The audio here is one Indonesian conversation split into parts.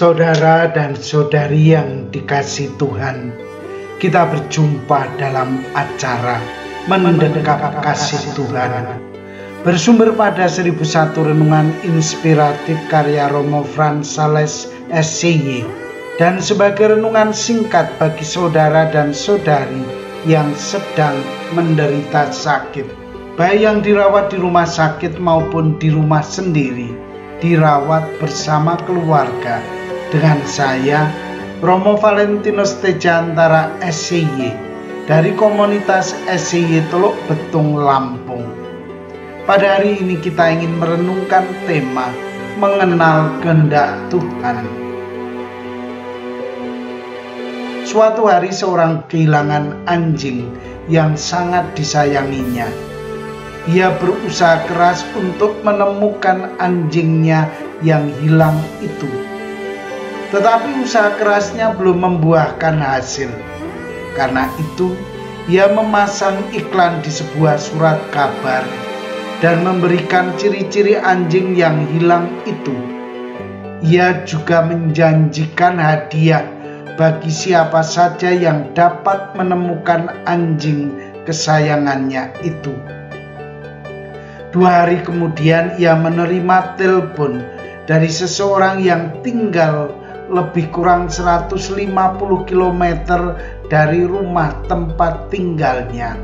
Saudara dan saudari yang dikasihi Tuhan, kita berjumpa dalam acara Mendekap Kasih Tuhan, bersumber pada 1001 renungan inspiratif karya Romo Frans Sales SCY, dan sebagai renungan singkat bagi saudara dan saudari yang sedang menderita sakit, baik yang dirawat di rumah sakit maupun di rumah sendiri, dirawat bersama keluarga. Dengan saya, Romo Valentinus Tejantara SCY dari komunitas SCY Teluk Betung, Lampung. Pada hari ini kita ingin merenungkan tema mengenal kehendak Tuhan. Suatu hari seorang kehilangan anjing yang sangat disayanginya. Ia berusaha keras untuk menemukan anjingnya yang hilang itu. Tetapi usaha kerasnya belum membuahkan hasil. Karena itu, ia memasang iklan di sebuah surat kabar dan memberikan ciri-ciri anjing yang hilang itu. Ia juga menjanjikan hadiah bagi siapa saja yang dapat menemukan anjing kesayangannya itu. 2 hari kemudian ia menerima telepon dari seseorang yang tinggal lebih kurang 150 km dari rumah tempat tinggalnya.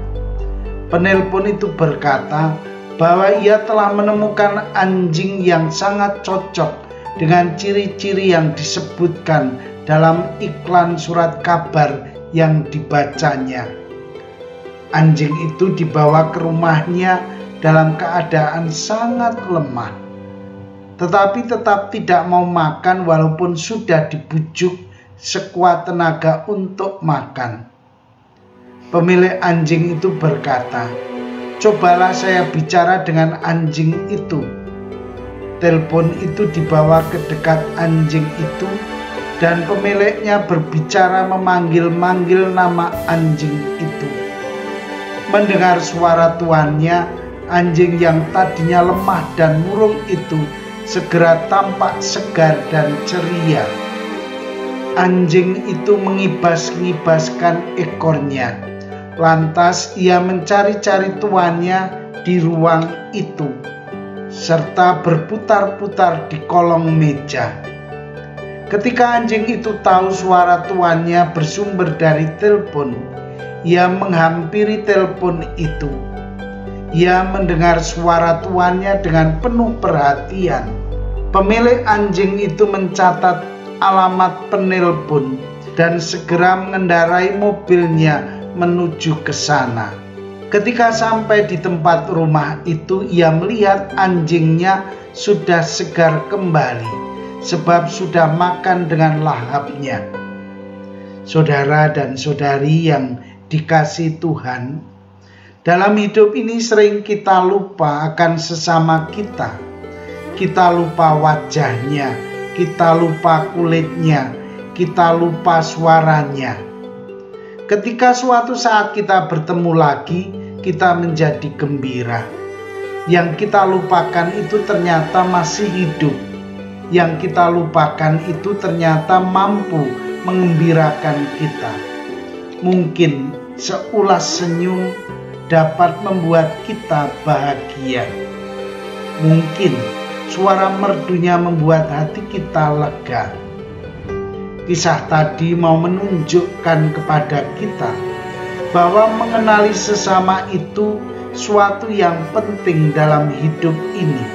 Penelpon itu berkata bahwa ia telah menemukan anjing yang sangat cocok dengan ciri-ciri yang disebutkan dalam iklan surat kabar yang dibacanya. Anjing itu dibawa ke rumahnya dalam keadaan sangat lemah, tetapi tetap tidak mau makan walaupun sudah dibujuk sekuat tenaga untuk makan. Pemilik anjing itu berkata, "Cobalah saya bicara dengan anjing itu." Telepon itu dibawa ke dekat anjing itu dan pemiliknya berbicara memanggil-manggil nama anjing itu. Mendengar suara tuannya, anjing yang tadinya lemah dan murung itu segera tampak segar dan ceria. Anjing itu mengibas-ngibaskan ekornya. Lantas ia mencari-cari tuannya di ruang itu, serta berputar-putar di kolong meja. Ketika anjing itu tahu suara tuannya bersumber dari telepon, ia menghampiri telepon itu. Ia mendengar suara tuannya dengan penuh perhatian. Pemilik anjing itu mencatat alamat penelpon dan segera mengendarai mobilnya menuju ke sana. Ketika sampai di tempat rumah itu, ia melihat anjingnya sudah segar kembali, sebab sudah makan dengan lahapnya. Saudara dan saudari yang dikasihi Tuhan, dalam hidup ini sering kita lupa akan sesama kita. Kita lupa wajahnya, kita lupa kulitnya, kita lupa suaranya. Ketika suatu saat kita bertemu lagi, kita menjadi gembira. Yang kita lupakan itu ternyata masih hidup. Yang kita lupakan itu ternyata mampu mengembirakan kita. Mungkin seulas senyum dapat membuat kita bahagia. Mungkin suara merdunya membuat hati kita lega. Kisah tadi mau menunjukkan kepada kita bahwa mengenali sesama itu suatu yang penting dalam hidup ini.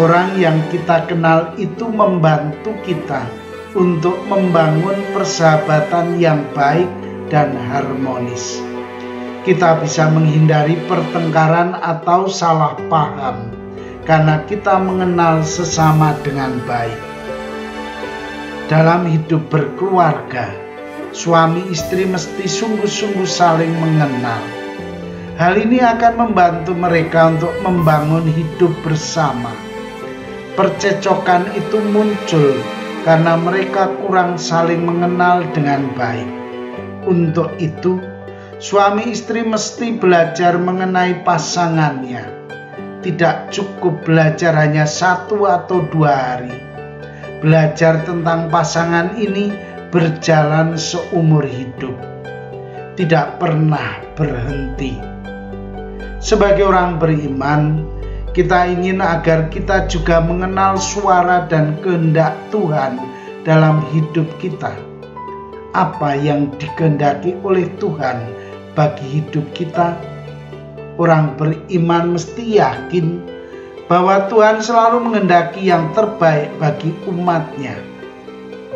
Orang yang kita kenal itu membantu kita untuk membangun persahabatan yang baik dan harmonis. Kita bisa menghindari pertengkaran atau salah paham karena kita mengenal sesama dengan baik. Dalam hidup berkeluarga, suami istri mesti sungguh-sungguh saling mengenal. Hal ini akan membantu mereka untuk membangun hidup bersama. Percecokan itu muncul karena mereka kurang saling mengenal dengan baik. Untuk itu, suami istri mesti belajar mengenai pasangannya. Tidak cukup belajar hanya 1 atau 2 hari, Belajar tentang pasangan ini berjalan seumur hidup, tidak pernah berhenti. Sebagai orang beriman, kita ingin agar kita juga mengenal suara dan kehendak Tuhan dalam hidup kita. Apa yang dikehendaki oleh Tuhan bagi hidup kita? Orang beriman mesti yakin bahwa Tuhan selalu menghendaki yang terbaik bagi umatnya.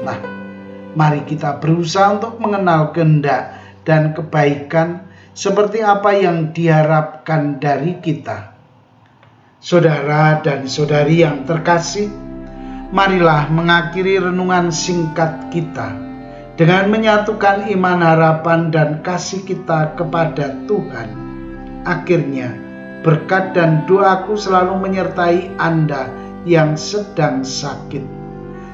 Nah, mari kita berusaha untuk mengenal kehendak dan kebaikan seperti apa yang diharapkan dari kita. Saudara dan saudari yang terkasih, marilah mengakhiri renungan singkat kita dengan menyatukan iman, harapan, dan kasih kita kepada Tuhan. Akhirnya, berkat dan doaku selalu menyertai Anda yang sedang sakit.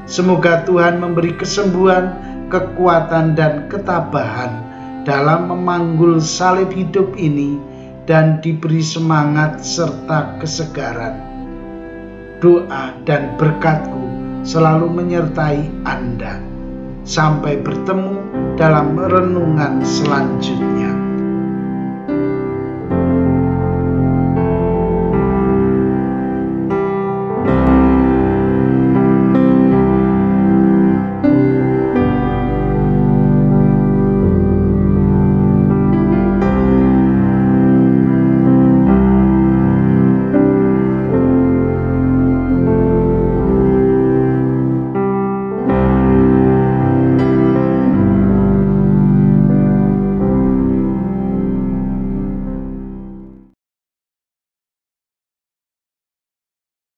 Semoga Tuhan memberi kesembuhan, kekuatan, dan ketabahan dalam memanggul salib hidup ini dan diberi semangat serta kesegaran. Doa dan berkatku selalu menyertai Anda. Sampai bertemu dalam renungan selanjutnya.